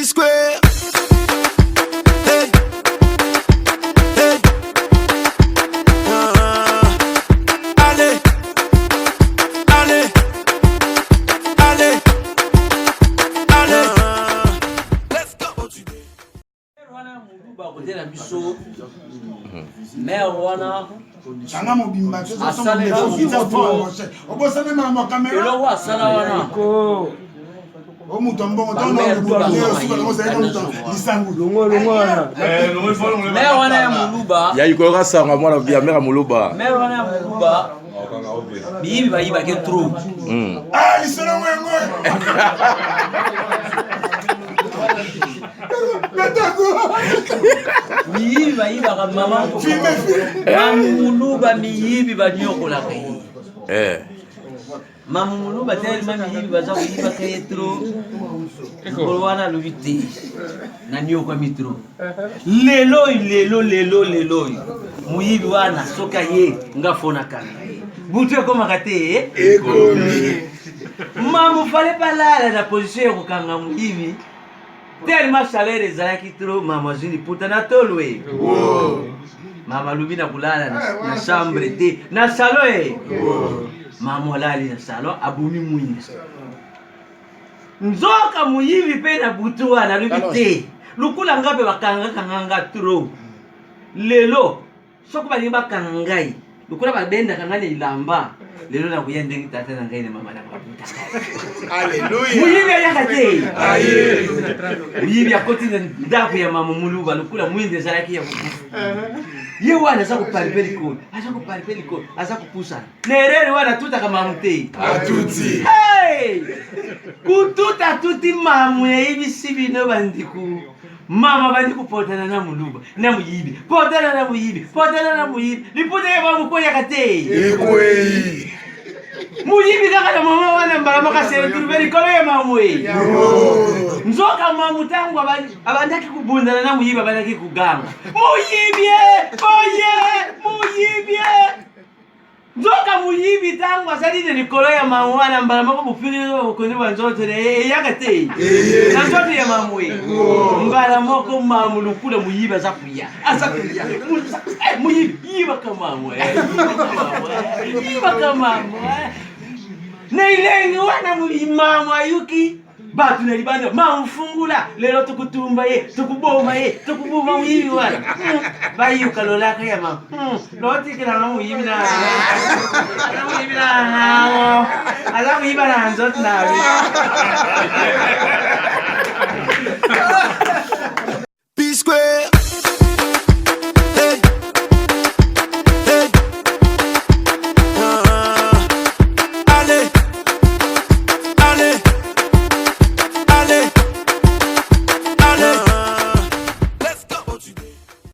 Square. Hey. Hey. Allez. Allez. Allez. Allez. Let's go. Mère wana Sanga mobimba so so asalela obosana mama kamera elo wa sala wana ko o muto mbongo tono o suka ngo sai muto isangu longo wana mère wana ya muluba ya ikoka sanga mwana bia mera muluba mère wana ya muluba bibi bayiba ke trop ah lisolo wengo miyibi bayibaka mama mamuluba miyibi banyokola kai mamuluba tellement miyibi baza koyiba kai trop kolwana lobite na nyoko mitro lelo muyibi wana soka ye ngafona kana butu komaka te ekomi mamu fallait pas là la position ko kanga muyibi tellement chaleur ezalaki trop mama zini puta na tolwe mama lubi na kulala na chambre te na salon mama alali na salon abumi mwini nzoka muyibi pe na butu wana lubi te lukula ngabe bakanga kanga trop lelo soko bali bakanga ngai lukula babenda kanga ne ilamba lelo na kuyende ngitata na ngai ne mama na mabuta haleluya muyibi yakate aye muyibi akoti ndaku ya mama muluba lukula mwinde zalaki ya ye wana za kupalipeli ko aza kupusa nerere wana tuta kama mte atuti hey kututa tuti mamu ya hivi sibino bandiku mama bandiku potana na muluba na muyibi potana na muyibi lipote ya mamu ko yakate ekwei muyibi kaka na mama wana mbala makasere turubeli kolo ya mamwe nzoka mamu tangu abandaki kubundana na muyibi abandaki kugamba muyibi nzoka muyibi tangu asalide likolo ya mamu wana mbala mako bufiri bukoni bwa nzoto ne yakate na nzoto ya mamwe mbala mako mamu lukula muyibi azakuya muyibi yiba kama mamwe Nailengi wana mulimamu ayuki batu nalibanda mamfungula lelo tukutumba ye tukuboma ye tukubuma muyibi wana bayuka lolaka ya mama loti kila na muyibi na ala muyibi na nzot na